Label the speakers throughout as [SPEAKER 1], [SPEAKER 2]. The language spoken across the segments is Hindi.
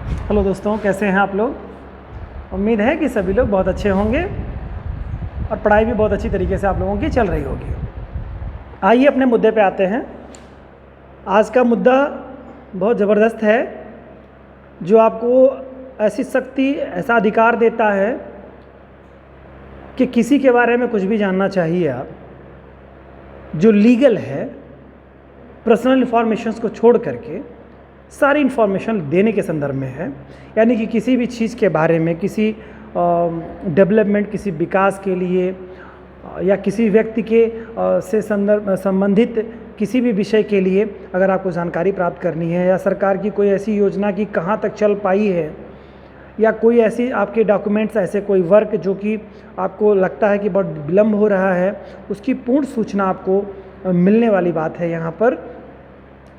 [SPEAKER 1] हेलो दोस्तों, कैसे हैं आप लोग। उम्मीद है कि सभी लोग बहुत अच्छे होंगे और पढ़ाई भी बहुत अच्छी तरीके से आप लोगों की चल रही होगी। आइए अपने मुद्दे पे आते हैं। आज का मुद्दा बहुत ज़बरदस्त है, जो आपको ऐसी शक्ति, ऐसा अधिकार देता है कि किसी के बारे में कुछ भी जानना चाहिए आप, जो लीगल है, पर्सनल इन्फॉर्मेशंस को छोड़ करके सारी इन्फॉर्मेशन देने के संदर्भ में है। यानी कि किसी भी चीज़ के बारे में, किसी डेवलपमेंट, किसी विकास के लिए या किसी व्यक्ति के से संबंधित किसी भी विषय के लिए अगर आपको जानकारी प्राप्त करनी है, या सरकार की कोई ऐसी योजना की कहाँ तक चल पाई है, या कोई ऐसी आपके डॉक्यूमेंट्स, ऐसे कोई वर्क जो कि आपको लगता है कि बहुत विलम्ब हो रहा है, उसकी पूर्ण सूचना आपको मिलने वाली बात है। यहाँ पर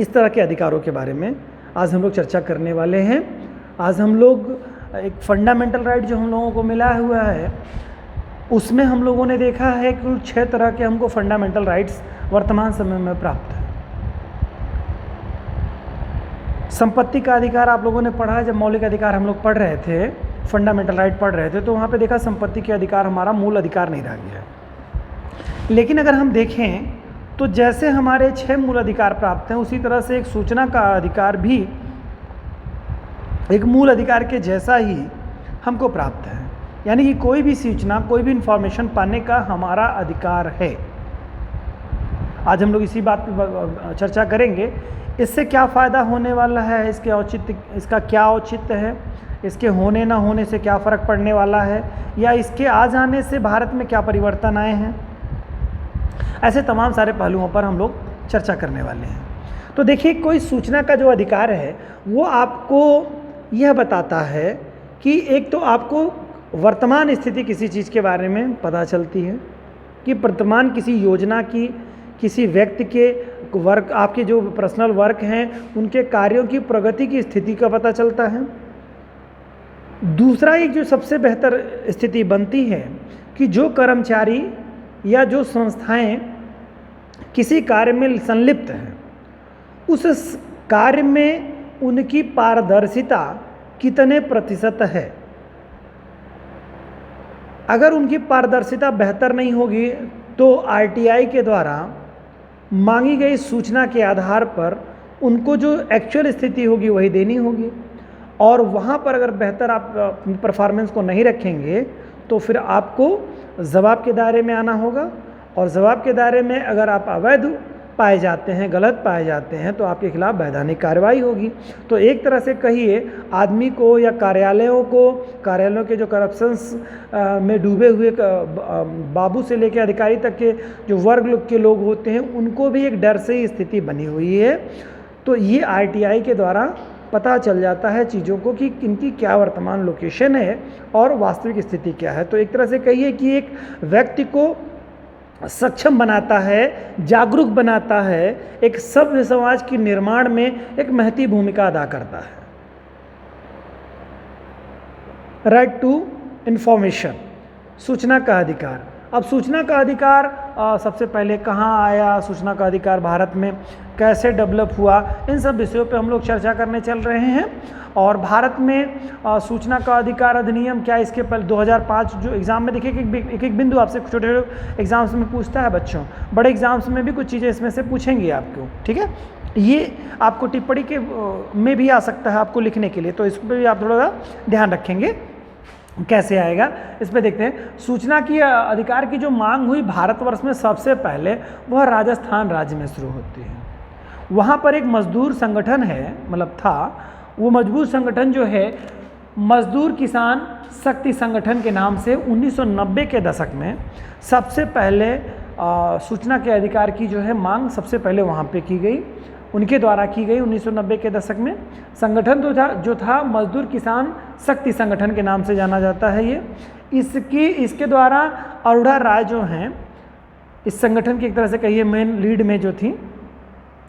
[SPEAKER 1] इस तरह के अधिकारों के बारे में आज हम लोग चर्चा करने वाले हैं। आज हम लोग एक फंडामेंटल राइट जो हम लोगों को मिला हुआ है, उसमें हम लोगों ने देखा है कि कुल 6 तरह के हमको फंडामेंटल राइट्स वर्तमान समय में प्राप्त है। संपत्ति का अधिकार आप लोगों ने पढ़ा है, जब मौलिक अधिकार हम लोग पढ़ रहे थे, फंडामेंटल राइट पढ़ रहे थे, तो वहाँ पे देखा संपत्ति के अधिकार हमारा मूल अधिकार नहीं रह गया है। लेकिन अगर हम देखें तो जैसे हमारे 6 मूल अधिकार प्राप्त हैं, उसी तरह से एक सूचना का अधिकार भी एक मूल अधिकार के जैसा ही हमको प्राप्त है। यानी कि कोई भी सूचना, कोई भी इंफॉर्मेशन पाने का हमारा अधिकार है। आज हम लोग इसी बात पर चर्चा करेंगे। इससे क्या फ़ायदा होने वाला है, इसके औचित्य, इसका क्या औचित्य है, इसके होने ना होने से क्या फ़र्क पड़ने वाला है, या इसके आ जाने से भारत में क्या परिवर्तन आए हैं। ऐसे तमाम सारे पहलुओं पर हम लोग चर्चा करने वाले हैं। तो देखिए, कोई सूचना का जो अधिकार है वो आपको यह बताता है कि एक तो आपको वर्तमान स्थिति किसी चीज़ के बारे में पता चलती है, कि वर्तमान किसी योजना की, किसी व्यक्ति के वर्क, आपके जो पर्सनल वर्क हैं, उनके कार्यों की प्रगति की स्थिति का पता चलता है। दूसरा, एक जो सबसे बेहतर स्थिति बनती है कि जो कर्मचारी या जो संस्थाएं किसी कार्य में संलिप्त हैं, उस कार्य में उनकी पारदर्शिता कितने प्रतिशत है। अगर उनकी पारदर्शिता बेहतर नहीं होगी तो आरटीआई के द्वारा मांगी गई सूचना के आधार पर उनको जो एक्चुअल स्थिति होगी वही देनी होगी, और वहाँ पर अगर बेहतर आप परफॉर्मेंस को नहीं रखेंगे तो फिर आपको जवाब के दायरे में आना होगा, और जवाब के दायरे में अगर आप अवैध पाए जाते हैं, गलत पाए जाते हैं, तो आपके खिलाफ वैधानिक कार्रवाई होगी। तो एक तरह से कहिए, आदमी को या कार्यालयों के जो करप्शंस में डूबे हुए बाबू से लेकर अधिकारी तक के जो वर्ग के लोग होते हैं, उनको भी एक डर से ही स्थिति बनी हुई है। तो ये आरटीआई के द्वारा पता चल जाता है चीज़ों को कि इनकी क्या वर्तमान लोकेशन है और वास्तविक स्थिति क्या है। तो एक तरह से कहिए कि एक व्यक्ति को सक्षम बनाता है, जागरूक बनाता है, एक सभ्य समाज के निर्माण में एक महती भूमिका अदा करता है। राइट टू इंफॉर्मेशन, सूचना का अधिकार। अब सूचना का अधिकार सबसे पहले कहाँ आया, सूचना का अधिकार भारत में कैसे डेवलप हुआ, इन सब विषयों पे हम लोग चर्चा करने चल रहे हैं। और भारत में सूचना का अधिकार अधिनियम क्या, इसके पहले 2005 जो एग्ज़ाम में देखिए एक एक बिंदु आपसे छोटे छोटे एग्जाम्स में पूछता है बच्चों, बड़े एग्जाम्स में भी कुछ चीज़ें इसमें से पूछेंगे आपको, ठीक है। ये आपको टिप्पणी के में भी आ सकता है आपको लिखने के लिए, तो इस पर भी आप थोड़ा सा ध्यान रखेंगे कैसे आएगा। इस पे देखते हैं, सूचना की अधिकार की जो मांग हुई भारतवर्ष में सबसे पहले, वह राजस्थान राज्य में शुरू होती है। वहाँ पर एक मजदूर संगठन है, मतलब था, वो मजदूर संगठन जो है मजदूर किसान शक्ति संगठन के नाम से 1990 के दशक में सबसे पहले सूचना के अधिकार की जो है मांग सबसे पहले वहाँ पे की गई, उनके द्वारा की गई 1990 के दशक में। संगठन जो था मजदूर किसान शक्ति संगठन के नाम से जाना जाता है। ये इसके द्वारा अरोड़ा राय जो हैं, इस संगठन की एक तरह से कहिए मेन लीड में जो थी,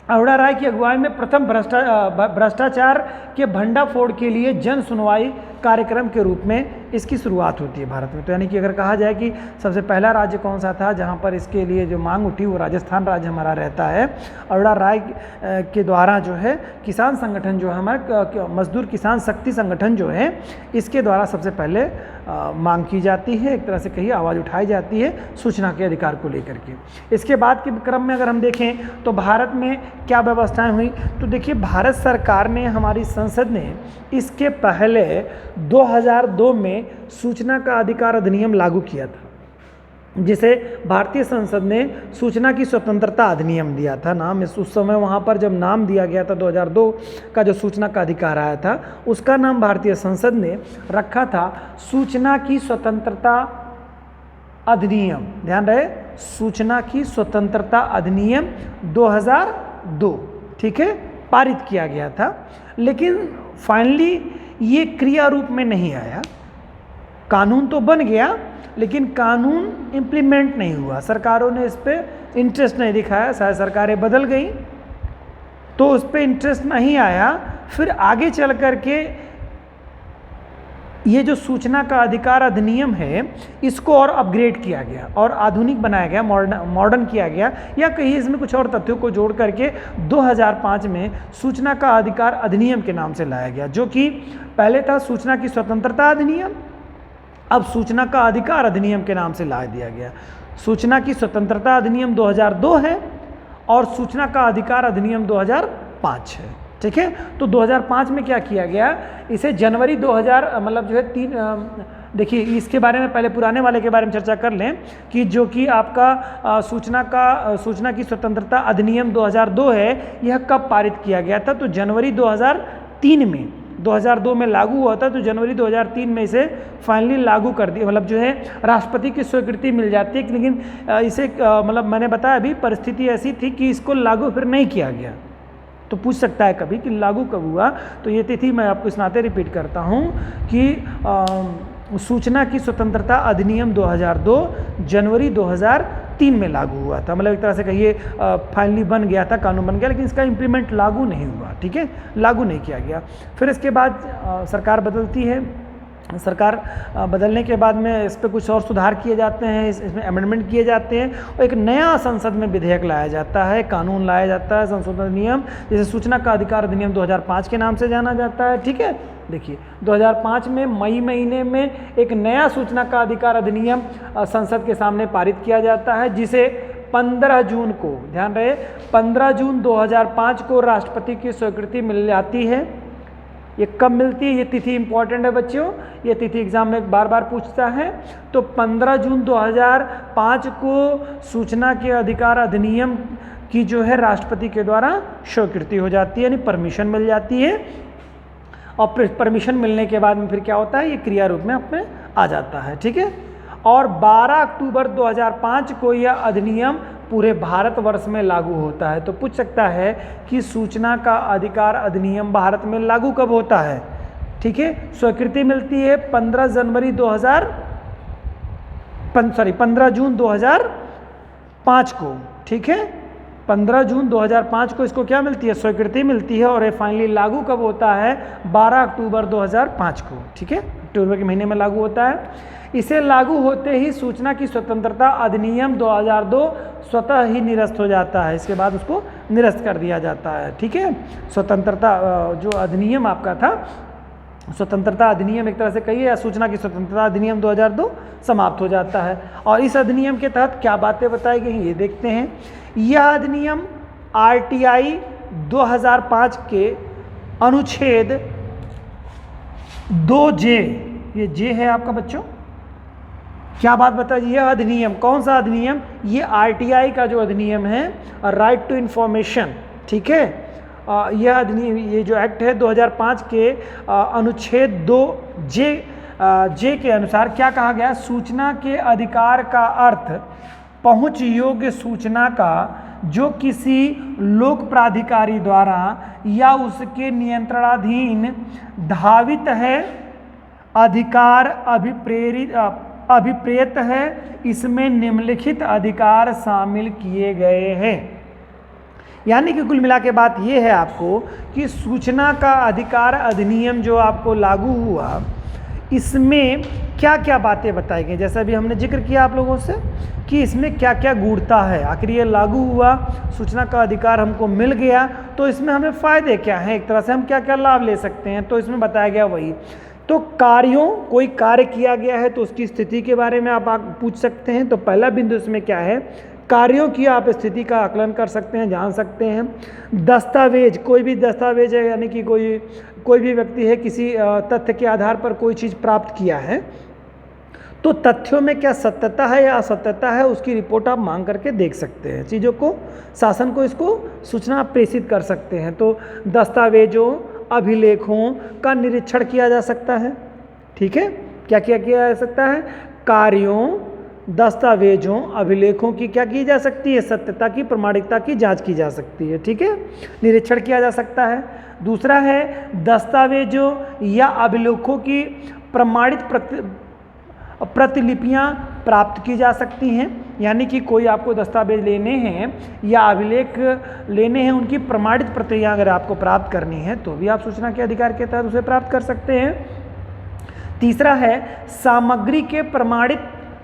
[SPEAKER 1] अरोड़ा राय की अगुवाई में प्रथम भ्रष्टाचार के भंडाफोड़ के लिए जन सुनवाई कार्यक्रम के रूप में इसकी शुरुआत होती है भारत में। तो यानी कि अगर कहा जाए कि सबसे पहला राज्य कौन सा था जहाँ पर इसके लिए जो मांग उठी, वो राजस्थान राज्य हमारा रहता है। अरोड़ा राय के द्वारा जो है किसान संगठन जो है हमारा मजदूर किसान शक्ति संगठन जो है, इसके द्वारा सबसे पहले मांग की जाती है, एक तरह से कहिए आवाज़ उठाई जाती है सूचना के अधिकार को लेकर के। इसके बाद के क्रम में अगर हम देखें तो भारत में क्या व्यवस्थाएं हुई, तो देखिए भारत सरकार ने, हमारी संसद ने इसके पहले 2002 में सूचना का अधिकार अधिनियम लागू किया था, जिसे भारतीय संसद ने सूचना की स्वतंत्रता अधिनियम दिया था नाम। उस समय वहाँ पर जब नाम दिया गया था 2002 का जो सूचना का अधिकार आया था, उसका नाम भारतीय संसद ने रखा था सूचना की स्वतंत्रता अधिनियम। ध्यान रहे, सूचना की स्वतंत्रता अधिनियम 2002, ठीक है, पारित किया गया था। लेकिन फाइनली ये क्रिया रूप में नहीं आया। कानून तो बन गया लेकिन कानून इम्प्लीमेंट नहीं हुआ, सरकारों ने इस पर इंटरेस्ट नहीं दिखाया। शायद सरकारें बदल गई तो उस पर इंटरेस्ट नहीं आया। फिर आगे चल कर के ये जो सूचना का अधिकार अधिनियम है, इसको और अपग्रेड किया गया और आधुनिक बनाया गया, मॉडर्न किया गया, या कहीं इसमें कुछ और तथ्यों को जोड़ करके 2005 में सूचना का अधिकार अधिनियम के नाम से लाया गया, जो कि पहले था सूचना की स्वतंत्रता अधिनियम, अब सूचना का अधिकार अधिनियम के नाम से ला दिया गया। सूचना की स्वतंत्रता अधिनियम 2002 है और सूचना का अधिकार अधिनियम 2005 है, ठीक है। तो 2005 में क्या किया गया, इसे जनवरी 2000 मतलब जो है देखिए इसके बारे में पहले पुराने वाले के बारे में चर्चा कर लें कि जो कि आपका सूचना की स्वतंत्रता अधिनियम 2002 है, यह कब पारित किया गया था, तो जनवरी 2003 में, 2002 में लागू हुआ था, तो जनवरी 2003 में इसे फाइनली लागू कर दिया, मतलब जो है राष्ट्रपति की स्वीकृति मिल जाती है। लेकिन इसे मतलब मैंने बताया अभी परिस्थिति ऐसी थी कि इसको लागू फिर नहीं किया गया। तो पूछ सकता है कभी कि लागू कब हुआ, तो ये तिथि मैं आपको इस नाते रिपीट करता हूँ कि सूचना की स्वतंत्रता अधिनियम 2002 जनवरी 2003 में लागू हुआ था। मतलब एक तरह से कहिए फाइनली बन गया था, कानून बन गया, लेकिन इसका इम्प्लीमेंट लागू नहीं हुआ, ठीक है, लागू नहीं किया गया। फिर इसके बाद सरकार बदलती है। सरकार बदलने के बाद में इस पर कुछ और सुधार किए जाते हैं, इसमें अमेंडमेंट किए जाते हैं और एक नया संसद में विधेयक लाया जाता है, कानून लाया जाता है, संशोधन नियम, जैसे सूचना का अधिकार अधिनियम 2005 के नाम से जाना जाता है, ठीक है। देखिए 2005 में मई महीने में एक नया सूचना का अधिकार अधिनियम संसद के सामने पारित किया जाता है, जिसे 15 जून को, ध्यान रहे, 15 जून 2005 को राष्ट्रपति की स्वीकृति मिल जाती है। ये कब मिलती है, ये तिथि इंपॉर्टेंट है बच्चों, ये तिथि एग्जाम में बार बार पूछता है। तो 15 जून 2005 को सूचना के अधिकार अधिनियम की जो है राष्ट्रपति के द्वारा स्वीकृति हो जाती है, यानी परमिशन मिल जाती है। और परमिशन मिलने के बाद में फिर क्या होता है, ये क्रिया रूप में अपने आ जाता है, ठीक है। और 12 अक्टूबर 2005 को यह अधिनियम पूरे भारतवर्ष में लागू होता है। तो पूछ सकता है कि सूचना का अधिकार अधिनियम भारत में लागू कब होता है, ठीक है। स्वीकृति मिलती है 15 जून 2005 को, ठीक है। 15 जून 2005 को इसको क्या मिलती है, स्वीकृति मिलती है। और ये फाइनली लागू कब होता है, 12 अक्टूबर 2005 को, ठीक है, अक्टूबर के महीने में लागू होता है। इसे लागू होते ही सूचना की स्वतंत्रता अधिनियम 2002 स्वतः ही निरस्त हो जाता है। इसके बाद उसको निरस्त कर दिया जाता है, ठीक है। स्वतंत्रता जो अधिनियम आपका था, स्वतंत्रता अधिनियम एक तरह से कहिए या सूचना की स्वतंत्रता अधिनियम 2002 समाप्त हो जाता है। और इस अधिनियम के तहत क्या बातें बताई गई ये देखते हैं। यह अधिनियम RTI 2005 के अनुच्छेद 2J, ये J है आपका बच्चों, क्या बात बताइए, यह अधिनियम कौन सा अधिनियम, ये RTI का जो अधिनियम है, राइट टू इंफॉर्मेशन, ठीक है। यह अधिनियम, ये जो एक्ट है 2005 के अनुच्छेद 2J के अनुसार क्या कहा गया, सूचना के अधिकार का अर्थ पहुंच योग्य सूचना का जो किसी लोक प्राधिकारी द्वारा या उसके नियंत्रणाधीन धावित है, अधिकार अभिप्रेत है, इसमें निम्नलिखित अधिकार शामिल किए गए हैं। यानी कि कुल मिला के बात यह है आपको कि सूचना का अधिकार अधिनियम जो आपको लागू हुआ, इसमें क्या क्या बातें बताई गई, जैसा अभी हमने जिक्र किया आप लोगों से कि इसमें क्या क्या गूढ़ता है। आखिर ये लागू हुआ, सूचना का अधिकार हमको मिल गया, तो इसमें हमें फ़ायदे क्या हैं, एक तरह से हम क्या क्या लाभ ले सकते हैं, तो इसमें बताया गया वही। तो कार्यों, कोई कार्य किया गया है तो उसकी स्थिति के बारे में आप पूछ सकते हैं। तो पहला बिंदु इसमें क्या है, कार्यों की आप स्थिति का आकलन कर सकते हैं, जान सकते हैं। दस्तावेज, कोई भी दस्तावेज है, यानी कि कोई भी व्यक्ति है किसी तथ्य के आधार पर कोई चीज़ प्राप्त किया है, तो तथ्यों में क्या सत्यता है या असत्यता है, उसकी रिपोर्ट आप मांग करके देख सकते हैं। चीज़ों को, शासन को इसको सूचना प्रेषित कर सकते हैं। तो दस्तावेजों, अभिलेखों का निरीक्षण किया जा सकता है। ठीक है, क्या क्या किया जा सकता है, कार्यों, दस्तावेजों, अभिलेखों की क्या की जा सकती है, सत्यता की, प्रमाणिकता की जांच की जा सकती है। ठीक है, निरीक्षण किया जा सकता है। दूसरा है दस्तावेजों या अभिलेखों की प्रमाणित प्रतिलिपियां प्राप्त की जा सकती हैं, यानी कि कोई आपको दस्तावेज लेने हैं या अभिलेख लेने हैं, उनकी प्रमाणित प्रतियां अगर आपको प्राप्त करनी है तो भी आप सूचना के अधिकार के तहत उसे प्राप्त कर सकते हैं। तीसरा है सामग्री के प्रमाणित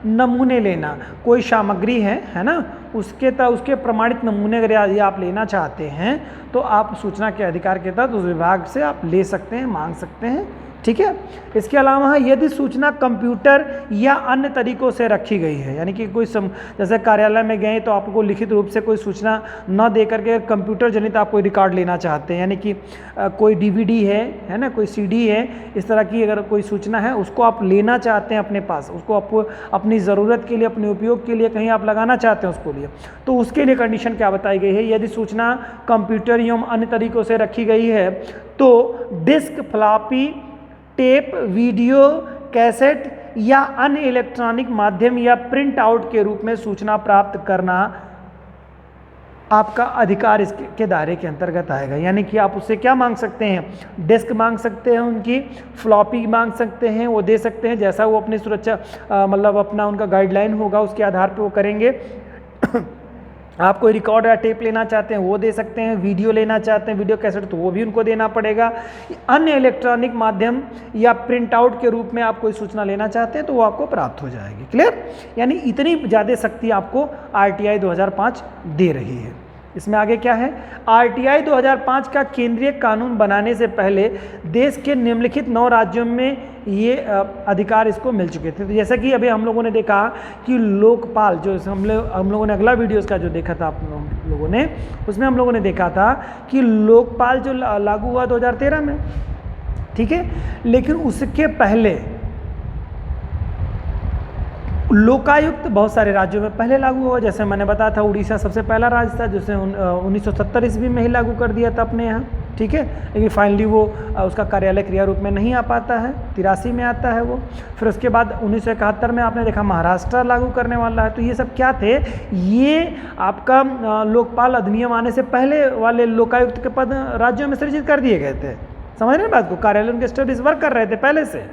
[SPEAKER 1] नमूने लेना। कोई सामग्री है ना, उसके प्रमाणित नमूने अगर यदि आप लेना चाहते हैं तो आप सूचना के अधिकार के तहत उस विभाग से आप ले सकते हैं, मांग सकते हैं। ठीक है, इसके अलावा यदि सूचना कंप्यूटर या अन्य तरीकों से रखी गई है, यानी कि कोई जैसे कार्यालय में गए तो आपको लिखित रूप से कोई सूचना न दे करके कंप्यूटर जनित आप कोई रिकॉर्ड लेना चाहते हैं, यानी कि कोई डीवीडी है ना, कोई सीडी है, इस तरह की अगर कोई सूचना है उसको आप लेना चाहते हैं अपने पास, उसको आपको अपनी ज़रूरत के लिए, अपने उपयोग के लिए कहीं आप लगाना चाहते हैं उसको लिए, तो उसके लिए कंडीशन क्या बताई गई है, यदि सूचना कंप्यूटर एवं अन्य तरीकों से रखी गई है तो disc, floppy, tape, video cassette या अन्य इलेक्ट्रॉनिक माध्यम या प्रिंट आउट के रूप में सूचना प्राप्त करना आपका अधिकार इसके दायरे के अंतर्गत आएगा। यानी कि आप उससे क्या मांग सकते हैं, डिस्क मांग सकते हैं, उनकी फ्लॉपी मांग सकते हैं, वो दे सकते हैं, जैसा वो अपनी सुरक्षा मतलब अपना उनका गाइडलाइन होगा उसके आधार पर वो करेंगे। आप कोई रिकॉर्ड या टेप लेना चाहते हैं वो दे सकते हैं, वीडियो लेना चाहते हैं, वीडियो कैसेट, तो वो भी उनको देना पड़ेगा। अन्य इलेक्ट्रॉनिक माध्यम या प्रिंट आउट के रूप में आप कोई सूचना लेना चाहते हैं तो वो आपको प्राप्त हो जाएगी। क्लियर, यानी इतनी ज़्यादा शक्ति आपको आरटीआई 2005 दे रही है। इसमें आगे क्या है, आरटीआई 2005 का केंद्रीय कानून बनाने से पहले देश के निम्नलिखित 9 राज्यों में ये अधिकार इसको मिल चुके थे। तो जैसा कि अभी हम लोगों ने देखा कि लोकपाल, जो हम लोगों ने अगला वीडियोस का जो देखा था आप लोगों ने, उसमें हम लोगों ने देखा था कि लोकपाल जो लागू हुआ 2013 में, ठीक है, लेकिन उसके पहले लोकायुक्त बहुत सारे राज्यों में पहले लागू हुआ। जैसे मैंने बताया था उड़ीसा सबसे पहला राज्य था जिसे 1970 ईस्वी में ही लागू कर दिया था अपने यहाँ। ठीक है, लेकिन फाइनली वो उसका कार्यालय क्रिया रूप में नहीं आ पाता है, 83 में आता है वो। फिर उसके बाद 1971 में आपने देखा महाराष्ट्र लागू करने वाला है। तो ये सब क्या थे, ये आपका लोकपाल अधिनियम आने से पहले वाले लोकायुक्त के पद राज्यों में सृजित कर दिए गए थे। समझ रहे हैं बात को, कार्यालय उनके स्टडीज वर्क कर रहे थे पहले से।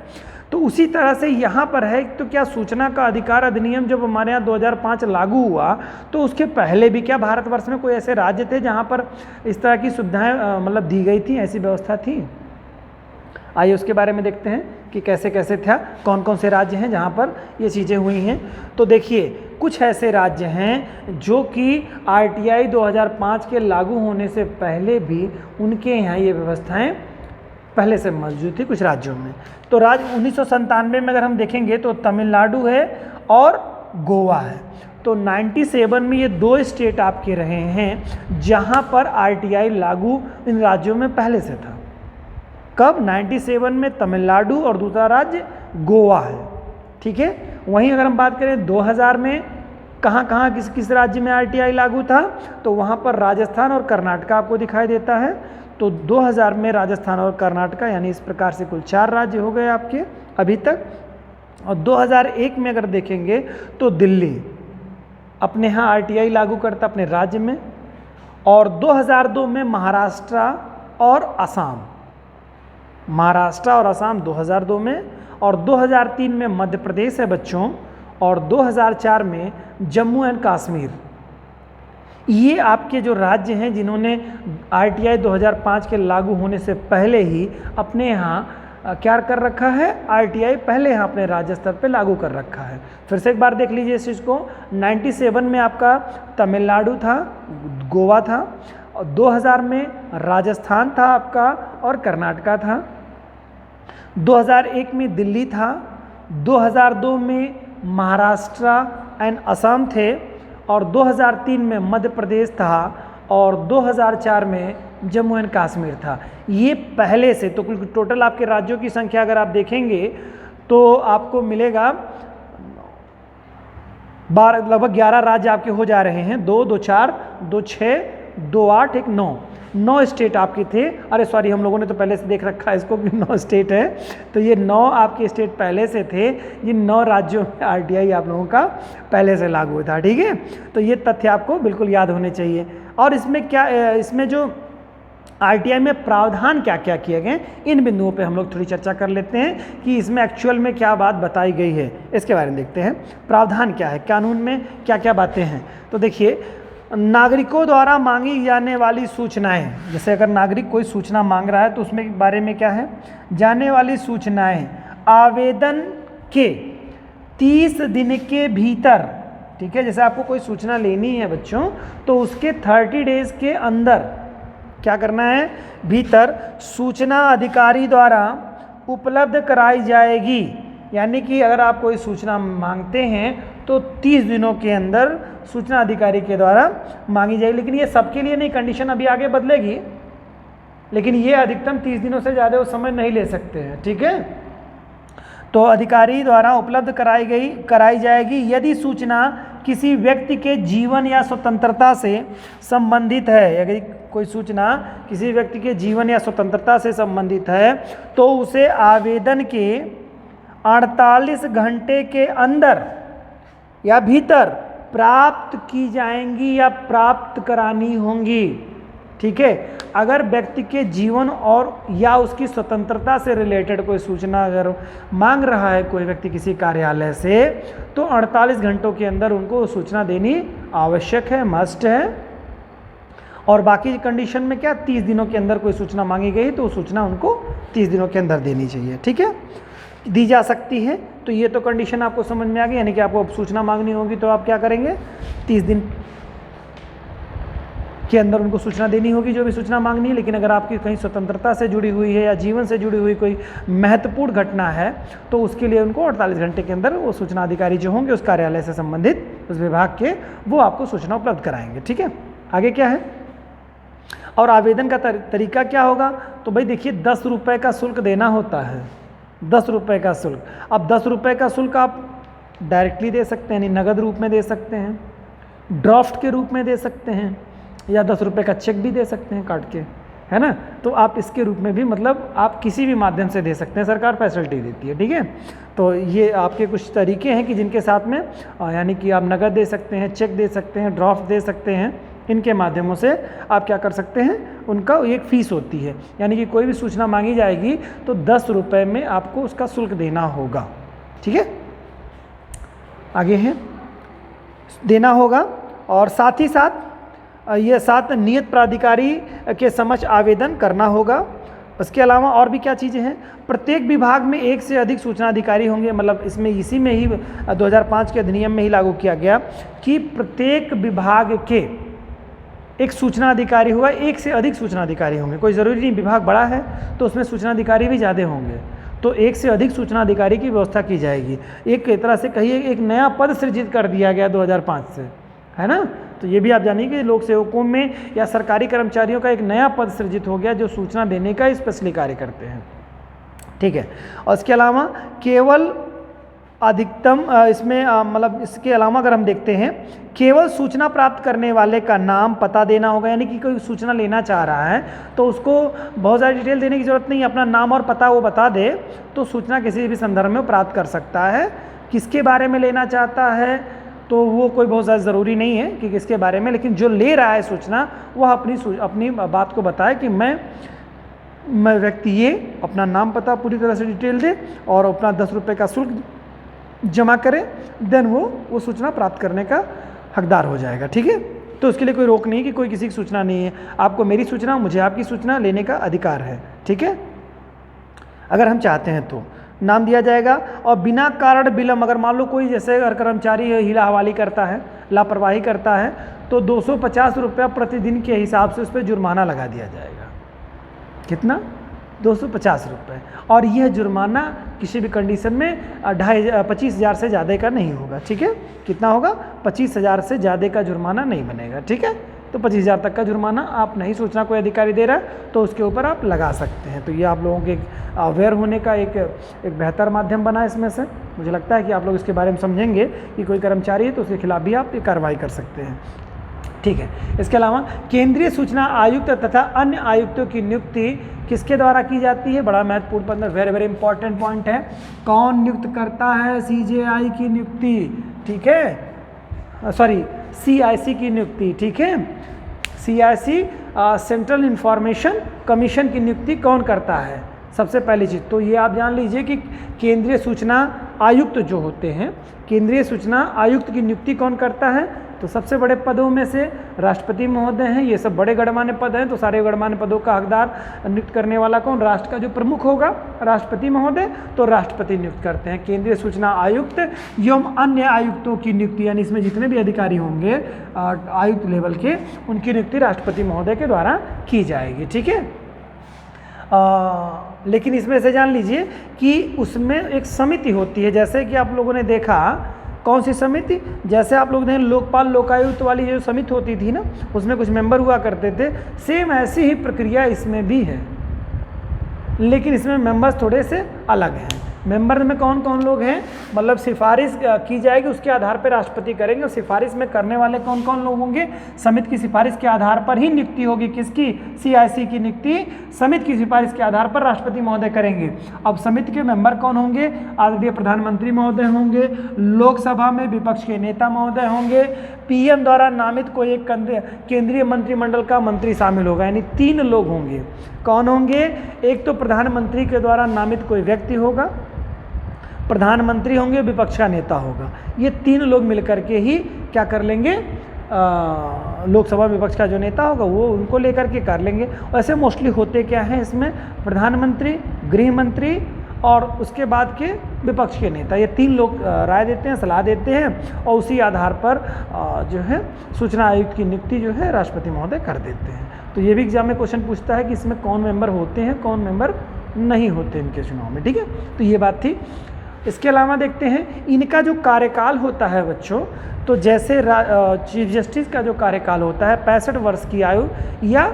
[SPEAKER 1] तो उसी तरह से यहाँ पर है, तो क्या सूचना का अधिकार अधिनियम जब हमारे यहाँ 2005 लागू हुआ तो उसके पहले भी क्या भारतवर्ष में कोई ऐसे राज्य थे जहाँ पर इस तरह की सुविधाएं मतलब दी गई थी, ऐसी व्यवस्था थी? आइए उसके बारे में देखते हैं कि कैसे कैसे था, कौन कौन से राज्य हैं जहाँ पर ये चीज़ें हुई हैं। तो देखिए कुछ ऐसे राज्य हैं जो कि आरटीआई 2005 के लागू होने से पहले भी उनके यहाँ ये व्यवस्थाएँ पहले से मौजूद थी कुछ राज्यों में। तो राज्य 1997 में अगर हम देखेंगे तो तमिलनाडु है और गोवा है। तो 97 में ये 2 स्टेट आपके रहे हैं जहां पर आरटीआई लागू इन राज्यों में पहले से था। कब? 97 में तमिलनाडु और दूसरा राज्य गोवा है। ठीक है, वहीं अगर हम बात करें 2000 में कहाँ कहाँ किस किस राज्य में आरटीआई लागू था, तो वहाँ पर राजस्थान और कर्नाटक आपको दिखाई देता है। तो 2000 में राजस्थान और कर्नाटक, यानी इस प्रकार से कुल 4 राज्य हो गए आपके अभी तक। और 2001 में अगर देखेंगे तो दिल्ली अपने यहाँ आरटीआई लागू करता अपने राज्य में, और 2002 में महाराष्ट्र और असम, महाराष्ट्र और असम 2002 में, और 2003 में मध्य प्रदेश है बच्चों, और 2004 में जम्मू एंड कश्मीर। ये आपके जो राज्य हैं जिन्होंने आरटीआई 2005 के लागू होने से पहले ही अपने यहाँ क्या कर रखा है, आरटीआई पहले यहाँ अपने राज्य स्तर पे लागू कर रखा है। फिर से एक बार देख लीजिए इस चीज़ को। 97 में आपका तमिलनाडु था, गोवा था, और 2000 में राजस्थान था आपका और कर्नाटका था, 2001 में दिल्ली था, 2002 में महाराष्ट्र एंड असम थे, और 2003 में मध्य प्रदेश था, और 2004 में जम्मू एंड कश्मीर था। ये पहले से, तो कुल टोटल आपके राज्यों की संख्या अगर आप देखेंगे तो आपको मिलेगा लगभग 11 राज्य आपके हो जा रहे हैं। 2, 2, 4, 2, 6, 2, 8, 1, 9 स्टेट आपके थे। अरे सॉरी, हम लोगों ने तो पहले से देख रखा है इसको कि 9 स्टेट है, तो ये 9 आपके स्टेट पहले से थे। ये 9 राज्यों में आरटीआई आप लोगों का पहले से लागू था, ठीक है। तो ये तथ्य आपको बिल्कुल याद होने चाहिए। और इसमें क्या, इसमें जो आरटीआई में प्रावधान क्या क्या किए गए, इन बिंदुओं पे हम लोग थोड़ी चर्चा कर लेते हैं कि इसमें एक्चुअल में क्या बात बताई गई है, इसके बारे में देखते हैं। प्रावधान क्या है, कानून में क्या क्या बातें हैं। तो देखिए, नागरिकों द्वारा मांगी जाने वाली सूचनाएं, जैसे अगर नागरिक कोई सूचना मांग रहा है तो उसमें बारे में क्या है, जाने वाली सूचनाएं आवेदन के 30 दिन के भीतर, ठीक है। जैसे आपको कोई सूचना लेनी है बच्चों, तो उसके 30 डेज के अंदर क्या करना है, भीतर सूचना अधिकारी द्वारा उपलब्ध कराई जाएगी। यानी कि अगर आप कोई सूचना मांगते हैं तो 30 दिनों के अंदर सूचना अधिकारी के द्वारा मांगी जाएगी। लेकिन ये सबके लिए नहीं, कंडीशन अभी आगे बदलेगी, लेकिन ये अधिकतम 30 दिनों से ज़्यादा वो समय नहीं ले सकते हैं, ठीक है। तो अधिकारी द्वारा उपलब्ध कराई जाएगी यदि सूचना किसी व्यक्ति के जीवन या स्वतंत्रता से संबंधित है। यदि कोई सूचना किसी व्यक्ति के जीवन या स्वतंत्रता से संबंधित है तो उसे आवेदन के 48 घंटे के अंदर या भीतर प्राप्त की जाएंगी या प्राप्त करानी होंगी, ठीक है। अगर व्यक्ति के जीवन और या उसकी स्वतंत्रता से रिलेटेड कोई सूचना अगर मांग रहा है कोई व्यक्ति किसी कार्यालय से, तो 48 घंटों के अंदर उनको सूचना देनी आवश्यक है, मस्ट है। और बाकी कंडीशन में क्या, 30 दिनों के अंदर कोई सूचना मांगी गई तो सूचना उनको 30 दिनों के अंदर देनी चाहिए, ठीक है, दी जा सकती है। तो ये तो कंडीशन आपको समझ में आ गई, यानी कि आपको सूचना मांगनी होगी तो आप क्या करेंगे, 30 दिन के अंदर उनको सूचना देनी होगी जो भी सूचना मांगनी है। लेकिन अगर आपकी कहीं स्वतंत्रता से जुड़ी हुई है या जीवन से जुड़ी हुई कोई महत्वपूर्ण घटना है तो उसके लिए उनको 48 घंटे के अंदर वो सूचना अधिकारी जो होंगे उस कार्यालय से संबंधित उस विभाग के, वो आपको सूचना उपलब्ध कराएंगे, ठीक है। आगे क्या है, और आवेदन का तरीका क्या होगा, तो भाई देखिए 10 रुपये का शुल्क देना होता है, 10 रुपये का शुल्क। अब 10 रुपये का शुल्क आप डायरेक्टली दे सकते हैं, यानी नगद रूप में दे सकते हैं, ड्राफ्ट के रूप में दे सकते हैं, या 10 रुपये का चेक भी दे सकते हैं काट के, है ना। तो आप इसके रूप में भी, मतलब आप किसी भी माध्यम से दे सकते हैं, सरकार फैसिलिटी देती है, ठीक है। तो ये आपके कुछ तरीके हैं कि जिनके साथ में यानी कि आप नगद दे सकते हैं, चेक दे सकते हैं, ड्राफ्ट दे सकते हैं। इनके माध्यमों से आप क्या कर सकते हैं, उनका एक फ़ीस होती है, यानी कि कोई भी सूचना मांगी जाएगी तो 10 रुपये में आपको उसका शुल्क देना होगा, ठीक है। आगे है, देना होगा। और साथ ही साथ ये साथ नियत प्राधिकारी के समक्ष आवेदन करना होगा। उसके अलावा और भी क्या चीज़ें हैं, प्रत्येक विभाग में एक से अधिक सूचना अधिकारी होंगे। मतलब इसमें इसी में ही 2005 के अधिनियम में ही लागू किया गया कि प्रत्येक विभाग के एक सूचना अधिकारी होगा, एक से अधिक सूचना अधिकारी होंगे। कोई ज़रूरी नहीं, विभाग बड़ा है तो उसमें सूचना अधिकारी भी ज़्यादा होंगे, तो एक से अधिक सूचना अधिकारी की व्यवस्था की जाएगी। एक तरह से कहिए एक नया पद सृजित कर दिया गया 2005 से, है ना। तो ये भी आप जानिए कि लोक सेवकों में या सरकारी कर्मचारियों का एक नया पद सृजित हो गया जो सूचना देने का स्पेशली कार्य करते हैं, ठीक है। और इसके अलावा केवल अधिकतम इसमें मतलब इसके अलावा अगर हम देखते हैं, केवल सूचना प्राप्त करने वाले का नाम पता देना होगा। यानी कि कोई सूचना लेना चाह रहा है तो उसको बहुत ज़्यादा डिटेल देने की ज़रूरत नहीं है, अपना नाम और पता वो बता दे तो सूचना किसी भी संदर्भ में प्राप्त कर सकता है। किसके बारे में लेना चाहता है तो वो कोई बहुत ज़्यादा ज़रूरी नहीं है कि किसके बारे में, लेकिन जो ले रहा है सूचना वह अपनी बात को बताए कि मैं व्यक्ति ये अपना नाम पता पूरी तरह से डिटेल दे और अपना 10 रुपये का शुल्क जमा करे, देन वो सूचना प्राप्त करने का हकदार हो जाएगा, ठीक है। तो उसके लिए कोई रोक नहीं कि कोई किसी की सूचना नहीं है, आपको मेरी सूचना, मुझे आपकी सूचना लेने का अधिकार है, ठीक है। अगर हम चाहते हैं तो नाम दिया जाएगा। और बिना कारण विलम्ब, अगर मान लो कोई जैसे अगर कर्मचारी हिला हवाली करता है, लापरवाही करता है, तो 250 रुपया प्रतिदिन के हिसाब से उस पर जुर्माना लगा दिया जाएगा। कितना? 250 रुपये। और यह जुर्माना किसी भी कंडीशन में 25,000 से ज़्यादा का नहीं होगा। ठीक है, कितना होगा? 25,000 से ज़्यादा का जुर्माना नहीं बनेगा। ठीक है, तो 25,000 तक का जुर्माना आप नहीं सोचना कोई अधिकारी दे रहा है तो उसके ऊपर आप लगा सकते हैं। तो ये आप लोगों के अवेयर होने का एक बेहतर माध्यम बना है। इसमें से मुझे लगता है कि आप लोग इसके बारे में समझेंगे कि कोई कर्मचारी है तो उसके खिलाफ भी आप कार्रवाई कर सकते हैं। ठीक है, इसके अलावा केंद्रीय सूचना आयुक्त तथा अन्य आयुक्तों की नियुक्ति किसके द्वारा की जाती है? बड़ा महत्वपूर्ण पद है, वेरी वेरी इंपॉर्टेंट पॉइंट है। कौन नियुक्त करता है CJI की नियुक्ति? ठीक है, सॉरी CIC की नियुक्ति। ठीक है, CIC सेंट्रल इंफॉर्मेशन कमीशन की नियुक्ति कौन करता है? सबसे पहली चीज़ तो ये आप जान लीजिए कि केंद्रीय सूचना आयुक्त जो होते हैं, केंद्रीय सूचना आयुक्त की नियुक्ति कौन करता है? तो सबसे बड़े पदों में से राष्ट्रपति महोदय हैं। ये सब बड़े गणमान्य पद हैं, तो सारे गणमान्य पदों का हकदार नियुक्त करने वाला कौन? राष्ट्र का जो प्रमुख होगा राष्ट्रपति महोदय, तो राष्ट्रपति नियुक्त करते हैं। केंद्रीय सूचना आयुक्त एवं अन्य आयुक्तों की नियुक्ति, यानी इसमें जितने भी अधिकारी होंगे आयुक्त लेवल के, उनकी नियुक्ति राष्ट्रपति महोदय के द्वारा की जाएगी। ठीक है, लेकिन इसमें से जान लीजिए कि उसमें एक समिति होती है। जैसे कि आप लोगों ने देखा, कौन सी समिति? जैसे आप लोग ने लोकपाल लोकायुक्त वाली जो समिति होती थी ना, उसमें कुछ मेंबर हुआ करते थे, सेम ऐसी ही प्रक्रिया इसमें भी है, लेकिन इसमें मेंबर्स थोड़े से अलग हैं। मेंबर में कौन कौन लोग हैं? मतलब सिफारिश की जाएगी, उसके आधार पर राष्ट्रपति करेंगे। और सिफारिश में करने वाले कौन कौन लोग होंगे? समिति की सिफारिश के आधार पर ही नियुक्ति होगी। किसकी? CIC की नियुक्ति समिति की सिफारिश के आधार पर राष्ट्रपति महोदय करेंगे। अब समिति के मेंबर कौन होंगे? आदरणीय प्रधानमंत्री महोदय होंगे, लोकसभा में विपक्ष के नेता महोदय होंगे, PM द्वारा नामित कोई एक केंद्रीय मंत्रिमंडल का मंत्री शामिल होगा, यानी 3 लोग होंगे। कौन होंगे? एक तो प्रधानमंत्री के द्वारा नामित कोई व्यक्ति होगा, प्रधानमंत्री होंगे, विपक्ष का नेता होगा। ये 3 लोग मिलकर के ही क्या कर लेंगे? लोकसभा विपक्ष का जो नेता होगा वो उनको लेकर के कर लेंगे। वैसे मोस्टली होते क्या हैं इसमें? प्रधानमंत्री, गृह मंत्री और उसके बाद के विपक्ष के नेता, ये 3 लोग राय देते हैं, सलाह देते हैं, और उसी आधार पर जो है सूचना आयुक्त की नियुक्ति जो है राष्ट्रपति महोदय कर देते हैं। तो ये भी एग्जाम में क्वेश्चन पूछता है कि इसमें कौन मेंबर होते हैं, कौन मेंबर नहीं होते इनके चुनाव में। ठीक है, तो ये बात थी। इसके अलावा देखते हैं इनका जो कार्यकाल होता है बच्चों, तो जैसे चीफ जस्टिस का जो कार्यकाल होता है 65 वर्ष की आयु या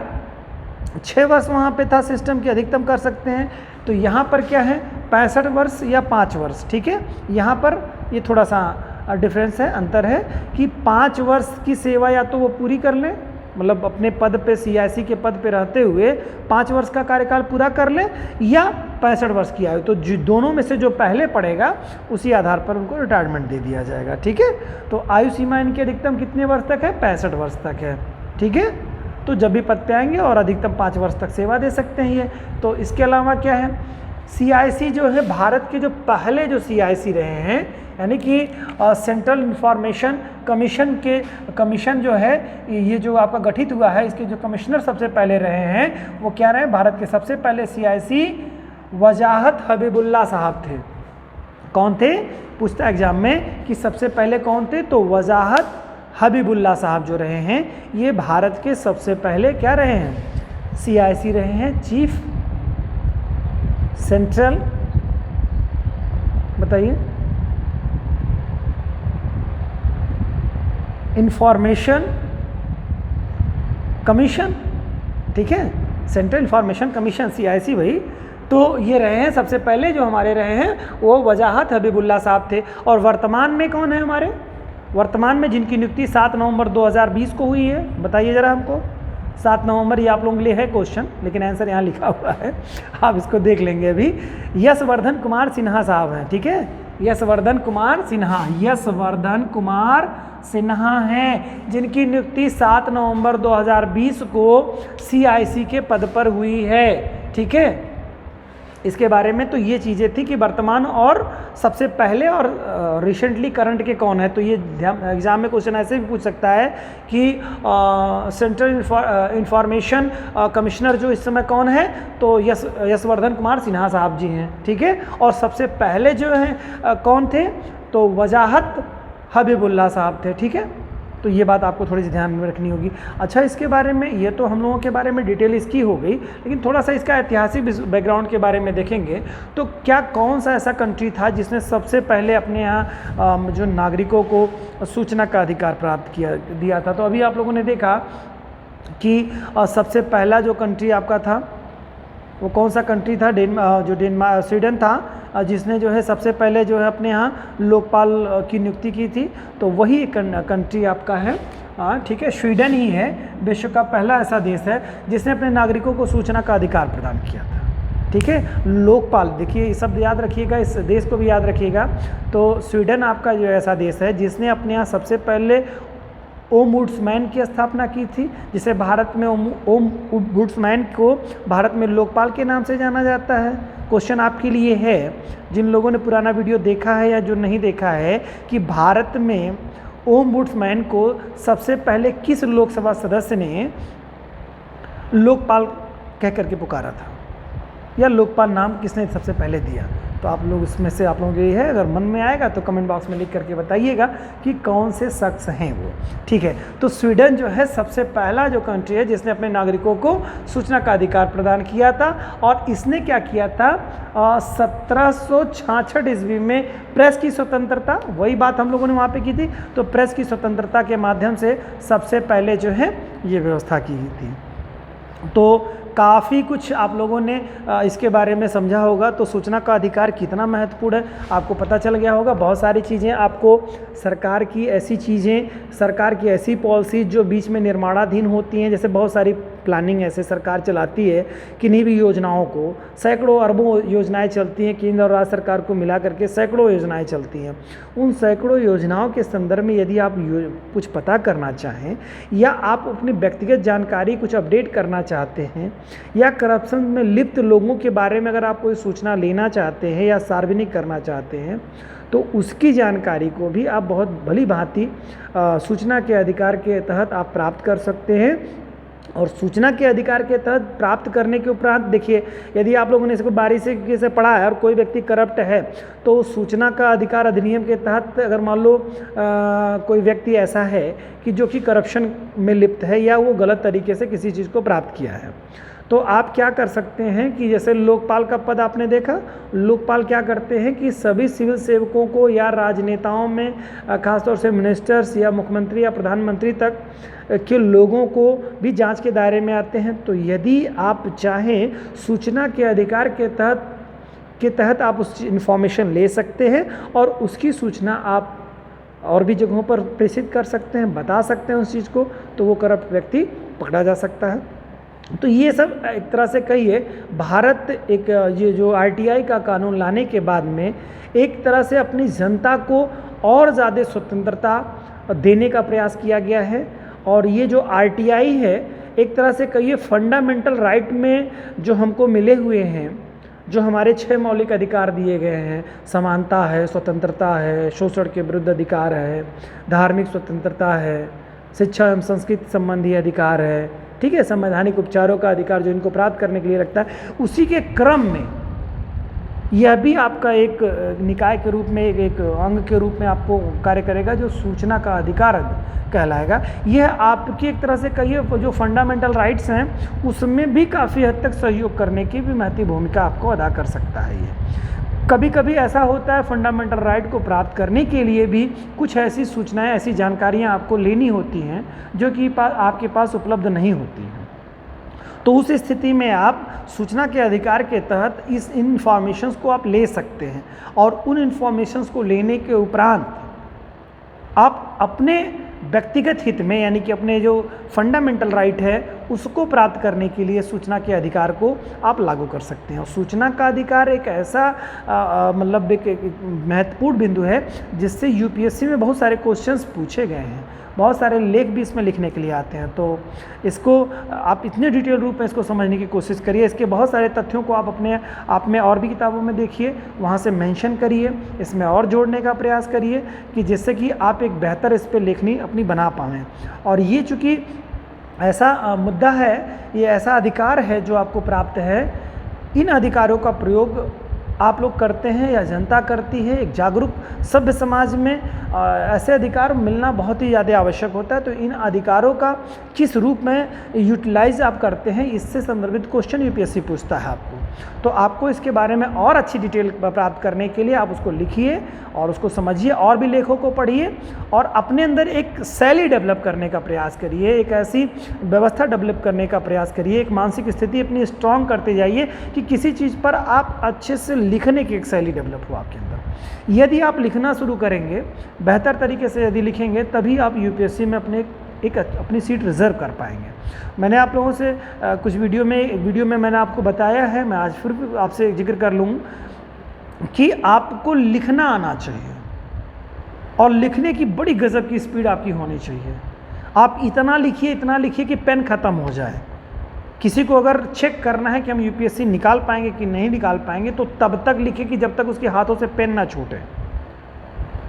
[SPEAKER 1] 6 वर्ष वहाँ पे था सिस्टम की, अधिकतम कर सकते हैं। तो यहाँ पर क्या है? 65 वर्ष या 5 वर्ष। ठीक है, यहाँ पर ये थोड़ा सा डिफरेंस है, अंतर है कि 5 वर्ष की सेवा या तो वो पूरी कर लें, मतलब अपने पद पे CIC के पद पे रहते हुए 5 वर्ष का कार्यकाल पूरा कर लें, या 65 वर्ष की आयु। तो दोनों में से जो पहले पड़ेगा उसी आधार पर उनको रिटायरमेंट दे दिया जाएगा। ठीक है, तो आयु सीमा इनकी अधिकतम कितने वर्ष तक है? 65 वर्ष तक है। ठीक है, तो जब भी पद पे आएंगे और अधिकतम 5 वर्ष तक सेवा दे सकते हैं ये। तो इसके अलावा क्या है? CIC जो है भारत के जो पहले जो CIC रहे हैं, यानी कि सेंट्रल इंफॉर्मेशन कमीशन जो है, ये जो आपका गठित हुआ है, इसके जो कमिश्नर सबसे पहले रहे हैं वो क्या रहे? भारत के सबसे पहले CIC वजाहत हबीबुल्ला साहब थे। कौन थे? पूछता एग्जाम में कि सबसे पहले कौन थे? तो वजाहत हबीबुल्ला साहब जो रहे हैं, ये भारत के सबसे पहले क्या रहे हैं? CIC रहे हैं, चीफ सेंट्रल, बताइए, इंफॉर्मेशन कमीशन। ठीक है, सेंट्रल इंफॉर्मेशन कमीशन CIC भाई। तो ये रहे हैं सबसे पहले जो हमारे रहे हैं वो वजाहत हबीबुल्ला साहब थे। और वर्तमान में कौन है हमारे? वर्तमान में जिनकी नियुक्ति 7 नवंबर 2020 को हुई है, बताइए ज़रा हमको। 7 नवंबर, ये आप लोगों के लिए है क्वेश्चन, लेकिन आंसर यहाँ लिखा हुआ है, आप इसको देख लेंगे अभी। यशवर्धन कुमार सिन्हा साहब हैं। ठीक है, यशवर्धन कुमार सिन्हा हैं, जिनकी नियुक्ति 7 नवंबर 2020 को CIC के पद पर हुई है। ठीक है, इसके बारे में। तो ये चीज़ें थी कि वर्तमान और सबसे पहले और रिसेंटली करंट के कौन है। तो ये एग्जाम में क्वेश्चन ऐसे भी पूछ सकता है कि सेंट्रल इंफॉर्मेशन कमिश्नर जो इस समय कौन है, तो यशवर्धन कुमार सिन्हा साहब जी हैं, ठीक है। और सबसे पहले जो हैं कौन थे, तो वजाहत हबीबुल्ला साहब थे, ठीक है। तो ये बात आपको थोड़ी सी ध्यान में रखनी होगी। अच्छा, इसके बारे में ये तो हम लोगों के बारे में डिटेल इसकी हो गई, लेकिन थोड़ा सा इसका ऐतिहासिक बैकग्राउंड के बारे में देखेंगे तो क्या कौन सा ऐसा कंट्री था जिसने सबसे पहले अपने यहाँ जो नागरिकों को सूचना का अधिकार प्राप्त दिया था। तो अभी आप लोगों ने देखा कि सबसे पहला जो कंट्री आपका था वो कौन सा कंट्री था, स्वीडन था, जिसने जो है सबसे पहले जो है अपने यहाँ लोकपाल की नियुक्ति की थी। तो वही कंट्री आपका है, ठीक है, स्वीडन ही है, विश्व का पहला ऐसा देश है जिसने अपने नागरिकों को सूचना का अधिकार प्रदान किया था, ठीक है। लोकपाल, देखिए ये शब्द याद रखिएगा, इस देश को भी याद रखिएगा। तो स्वीडन आपका जो ऐसा देश है जिसने अपने यहाँ सबसे पहले ओम्बुड्समैन की स्थापना की थी, जिसे भारत में ओम्बुड्समैन को भारत में लोकपाल के नाम से जाना जाता है। क्वेश्चन आपके लिए है, जिन लोगों ने पुराना वीडियो देखा है या जो नहीं देखा है, कि भारत में ओम्बुड्समैन को सबसे पहले किस लोकसभा सदस्य ने लोकपाल कह करके पुकारा था, या लोकपाल नाम किसने सबसे पहले दिया। तो आप लोग इसमें से आप लोगों के लिए है, अगर मन में आएगा तो कमेंट बॉक्स में लिख करके बताइएगा कि कौन से शख्स हैं वो, ठीक है। तो स्वीडन जो है सबसे पहला जो कंट्री है जिसने अपने नागरिकों को सूचना का अधिकार प्रदान किया था। और इसने क्या किया था, 1766 ईस्वी में प्रेस की स्वतंत्रता, वही बात हम लोगों ने वहाँ पे की थी। तो प्रेस की स्वतंत्रता के माध्यम से सबसे पहले जो है ये व्यवस्था की गई थी। तो काफ़ी कुछ आप लोगों ने इसके बारे में समझा होगा। तो सूचना का अधिकार कितना महत्वपूर्ण है आपको पता चल गया होगा। बहुत सारी चीज़ें आपको सरकार की ऐसी चीज़ें, सरकार की ऐसी पॉलिसी जो बीच में निर्माणाधीन होती हैं, जैसे बहुत सारी प्लानिंग ऐसे सरकार चलाती है, किन्हीं भी योजनाओं को, सैकड़ों अरबों योजनाएं चलती हैं, केंद्र और राज्य सरकार को मिला करके सैकड़ों योजनाएं चलती हैं। उन सैकड़ों योजनाओं के संदर्भ में यदि आप कुछ पता करना चाहें या आप अपनी व्यक्तिगत जानकारी कुछ अपडेट करना चाहते हैं या करप्शन में लिप्त लोगों के बारे में अगर आप कोई सूचना लेना चाहते हैं या सार्वजनिक करना चाहते हैं, तो उसकी जानकारी को भी आप बहुत भली भांति सूचना के अधिकार के तहत आप प्राप्त कर सकते हैं। और सूचना के अधिकार के तहत प्राप्त करने के उपरांत देखिए, यदि आप लोगों ने इसको बारीकी से पढ़ा है और कोई व्यक्ति करप्ट है, तो सूचना का अधिकार अधिनियम के तहत अगर मान लो कोई व्यक्ति ऐसा है कि जो कि करप्शन में लिप्त है या वो गलत तरीके से किसी चीज़ को प्राप्त किया है, तो आप क्या कर सकते हैं कि जैसे लोकपाल का पद आपने देखा, लोकपाल क्या करते हैं कि सभी सिविल सेवकों को या राजनेताओं में खासतौर से मिनिस्टर्स या मुख्यमंत्री या प्रधानमंत्री तक के लोगों को भी जांच के दायरे में आते हैं। तो यदि आप चाहें सूचना के अधिकार के तहत आप उस इन्फॉर्मेशन ले सकते हैं और उसकी सूचना आप और भी जगहों पर प्रेषित कर सकते हैं, बता सकते हैं उस चीज़ को, तो वो करप्ट व्यक्ति पकड़ा जा सकता है। तो ये सब एक तरह से कहिए, भारत एक ये जो RTI का कानून लाने के बाद में एक तरह से अपनी जनता को और ज़्यादा स्वतंत्रता देने का प्रयास किया गया है। और ये जो RTI है एक तरह से कहिए फंडामेंटल राइट में जो हमको मिले हुए हैं, जो हमारे 6 मौलिक अधिकार दिए गए हैं, समानता है, स्वतंत्रता है, शोषण के विरुद्ध अधिकार है, धार्मिक स्वतंत्रता है, शिक्षा एवं संस्कृति संबंधी अधिकार है, ठीक है, संवैधानिक उपचारों का अधिकार जो इनको प्राप्त करने के लिए रखता है, उसी के क्रम में यह भी आपका एक निकाय के रूप में एक अंग के रूप में आपको कार्य करेगा, जो सूचना का अधिकार कहलाएगा। यह आपकी एक तरह से कहिए जो फंडामेंटल राइट्स हैं उसमें भी काफ़ी हद तक सहयोग करने की भी महत्वपूर्ण भूमिका आपको अदा कर सकता है। ये कभी कभी ऐसा होता है फंडामेंटल राइट को प्राप्त करने के लिए भी कुछ ऐसी सूचनाएं, ऐसी जानकारियां आपको लेनी होती हैं जो कि आपके पास उपलब्ध नहीं होती हैं। तो उस स्थिति में आप सूचना के अधिकार के तहत इस इंफॉर्मेशंस को आप ले सकते हैं और उन इंफॉर्मेशंस को लेने के उपरांत आप अपने व्यक्तिगत हित में, यानी कि अपने जो फंडामेंटल राइट है उसको प्राप्त करने के लिए सूचना के अधिकार को आप लागू कर सकते हैं। और सूचना का अधिकार एक ऐसा मतलब एक महत्वपूर्ण बिंदु है जिससे यूपीएससी में बहुत सारे क्वेश्चंस पूछे गए हैं, बहुत सारे लेख भी इसमें लिखने के लिए आते हैं। तो इसको आप इतने डिटेल रूप में इसको समझने की कोशिश करिए। इसके बहुत सारे तथ्यों को आप अपने आप में और भी किताबों में देखिए, वहाँ से मेंशन करिए, इसमें और जोड़ने का प्रयास करिए कि जिससे कि आप एक बेहतर इस पर लेखनी अपनी बना पाएँ। और ये चूँकि ऐसा मुद्दा है, ये ऐसा अधिकार है जो आपको प्राप्त है, इन अधिकारों का प्रयोग आप लोग करते हैं या जनता करती है। एक जागरूक सभ्य समाज में ऐसे अधिकार मिलना बहुत ही ज़्यादा आवश्यक होता है। तो इन अधिकारों का किस रूप में यूटिलाइज आप करते हैं, इससे संदर्भित क्वेश्चन यूपीएससी पूछता है आपको। तो आपको इसके बारे में और अच्छी डिटेल प्राप्त करने के लिए आप उसको लिखिए और उसको समझिए, और भी लेखों को पढ़िए और अपने अंदर एक शैली डेवलप करने का प्रयास करिए, एक ऐसी व्यवस्था डेवलप करने का प्रयास करिए, एक मानसिक स्थिति अपनी स्ट्रांग करते जाइए कि किसी चीज़ पर आप अच्छे से लिखने की एक शैली डेवलप हो आपके अंदर। यदि आप लिखना शुरू करेंगे, बेहतर तरीके से यदि लिखेंगे, तभी आप यूपीएससी में अपनी सीट रिजर्व कर पाएंगे। मैंने आप लोगों से कुछ वीडियो में मैंने आपको बताया है, मैं आज फिर आपसे जिक्र कर लूँ कि आपको लिखना आना चाहिए और लिखने की बड़ी गजब की स्पीड आपकी होनी चाहिए। आप इतना लिखिए कि पेन ख़त्म हो जाए। किसी को अगर चेक करना है कि हम यूपीएससी निकाल पाएंगे कि नहीं निकाल पाएंगे, तो तब तक लिखे कि जब तक उसके हाथों से पेन ना छूटे।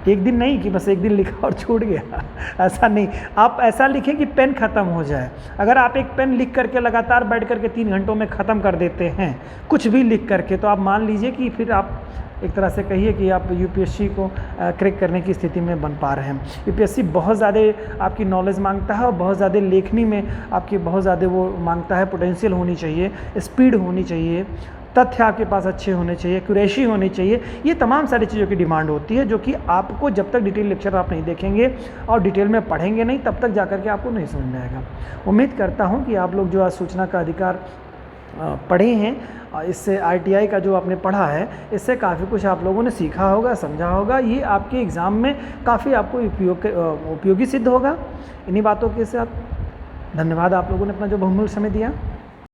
[SPEAKER 1] एक दिन नहीं कि बस एक दिन लिखा और छूट गया, ऐसा नहीं। आप ऐसा लिखें कि पेन ख़त्म हो जाए। अगर आप एक पेन लिख करके लगातार बैठ करके 3 घंटों में ख़त्म कर देते हैं कुछ भी लिख करके, तो आप मान लीजिए कि फिर आप एक तरह से कहिए कि आप यूपीएससी को क्रैक करने की स्थिति में बन पा रहे हैं। यूपीएससी बहुत ज़्यादा आपकी नॉलेज मांगता है और बहुत ज़्यादा लेखनी में आपकी बहुत ज़्यादा वो मांगता है। पोटेंशियल होनी चाहिए, स्पीड होनी चाहिए, तथ्य आपके पास अच्छे होने चाहिए, एक्यूरेसी होनी चाहिए। ये तमाम सारी चीज़ों की डिमांड होती है, जो कि आपको जब तक डिटेल लेक्चर आप नहीं देखेंगे और डिटेल में पढ़ेंगे नहीं, तब तक जाकर के आपको नहीं समझ में आएगा। उम्मीद करता हूँ कि आप लोग जो आज सूचना का अधिकार पढ़े हैं, इससे आरटीआई का जो आपने पढ़ा है, इससे काफ़ी कुछ आप लोगों ने सीखा होगा, समझा होगा। ये आपके एग्ज़ाम में काफ़ी आपको उपयोगी सिद्ध होगा। इन्हीं बातों के साथ धन्यवाद आप लोगों ने अपना जो बहुमूल्य समय दिया।